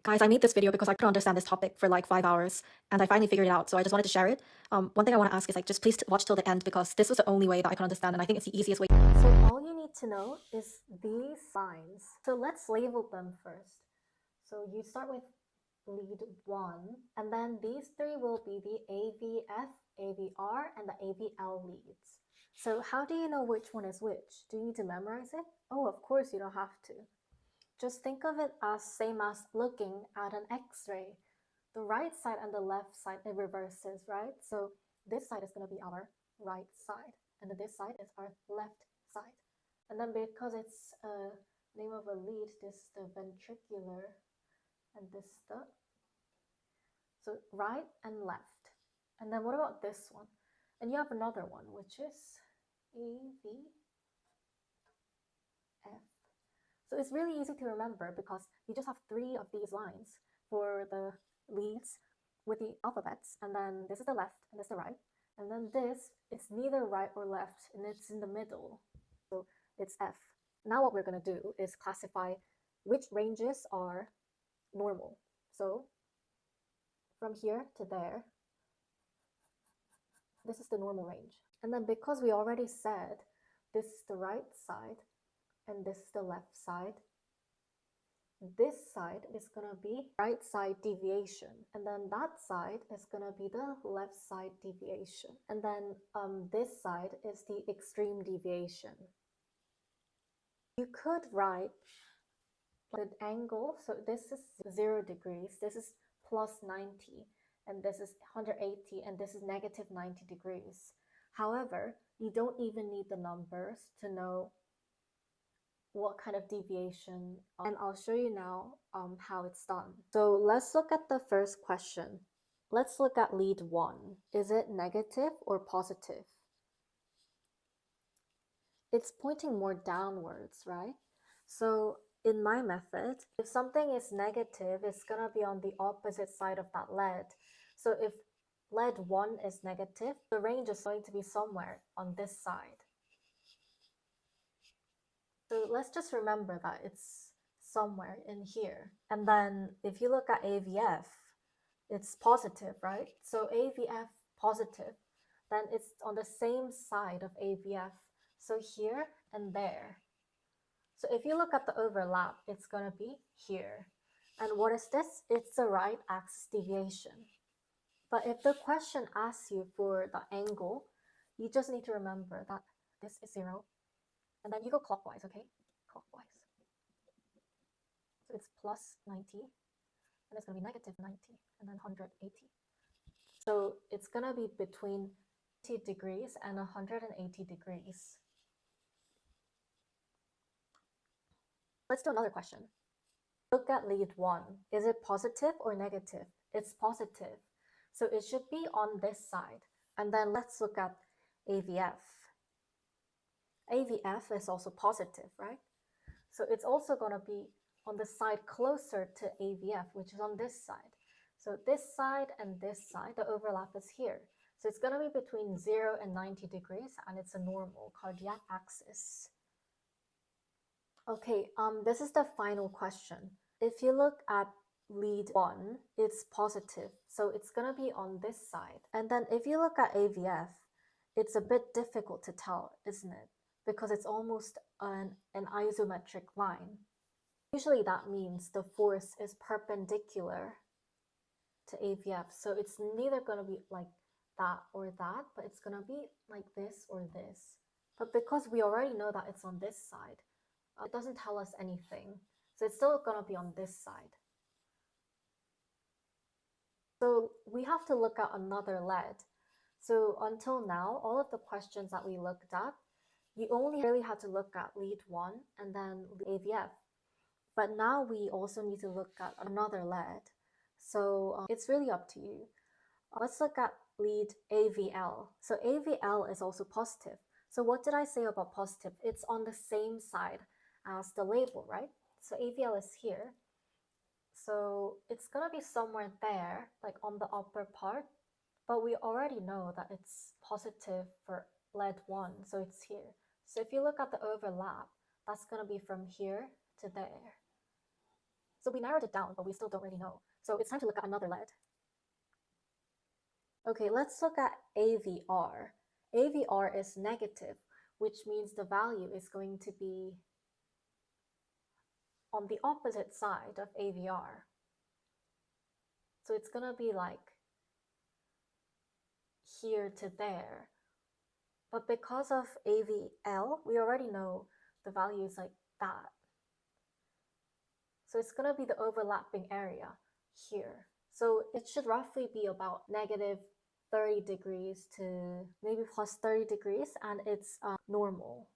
Guys, I made this video because I couldn't understand this topic for like 5 hours and I finally figured it out. So I just wanted to share it. One thing I want to ask is like, just please watch till the end because this was the only way that I can understand and I think it's the easiest way. So all you need to know is these lines. So let's label them first. So you start with lead 1, and then these three will be the AVF, AVR, and the AVL leads. So how do you know which one is which? Do you need to memorize it? Oh, of course you don't have to. Just think of it as same as looking at an X-ray. The right side and the left side, it reverses, right? So this side is going to be our right side, and then this side is our left side. And then because it's a name of a lead, this is the ventricular, and this is the, so right and left. And then what about this one? And you have another one, which is AVF. So it's really easy to remember because you just have 3 of these lines for the leads with the alphabets, and then this is the left and this is the right, and then this is neither right or left and it's in the middle, so it's F. Now what we're going to do is classify which ranges are normal. So from here to there, this is the normal range. And then because we already said this is the right side and this is the left side, this side is going to be right side deviation, and then that side is going to be the left side deviation, and then this side is the extreme deviation. You could write the angle, so this is 0 degrees, this is plus 90, and this is 180, and this is negative 90 degrees. However, you don't even need the numbers to know what kind of deviation, and I'll show you now how it's done. So let's look at the first question. Let's look at lead 1. Is it negative or positive? It's pointing more downwards, right? So in my method, if something is negative, it's going to be on the opposite side of that lead. So if lead 1 is negative, the range is going to be somewhere on this side. So let's just remember that it's somewhere in here. And then if you look at AVF, it's positive, right? So AVF positive, then it's on the same side of AVF. So here and there. So if you look at the overlap, it's going to be here. And what is this? It's the right axis deviation. But if the question asks you for the angle, you just need to remember that this is 0. And then you go clockwise, okay? Clockwise. So it's plus 90, and it's going to be negative 90, and then 180. So it's going to be between 90 degrees and 180 degrees. Let's do another question. Look at lead 1. Is it positive or negative? It's positive. So it should be on this side. And then let's look at AVF. AVF is also positive, right? So it's also going to be on the side closer to AVF, which is on this side. So this side and this side, the overlap is here. So it's going to be between 0 and 90 degrees, and it's a normal cardiac axis. Okay, this is the final question. If you look at lead 1, it's positive, so it's going to be on this side. And then if you look at AVF, it's a bit difficult to tell, isn't it? Because it's almost an isometric line. Usually that means the force is perpendicular to AVF. So it's neither going to be like that or that, but it's going to be like this or this. But because we already know that it's on this side, it doesn't tell us anything. So it's still going to be on this side. So we have to look at another lead. So until now, all of the questions that we looked at, you only really had to look at lead 1 and then AVF. But now we also need to look at another lead. So it's really up to you. Let's look at lead AVL. So AVL is also positive. So what did I say about positive? It's on the same side as the label, right? So AVL is here. So it's going to be somewhere there, like on the upper part. But we already know that it's positive for lead 1, so it's here. So if you look at the overlap, that's going to be from here to there. So we narrowed it down, but we still don't really know. So it's time to look at another lead. Okay, let's look at AVR. AVR is negative, which means the value is going to be on the opposite side of AVR. So it's going to be like here to there. But because of AVL, we already know the value is like that. So it's going to be the overlapping area here. So it should roughly be about negative 30 degrees to maybe plus 30 degrees, and it's normal.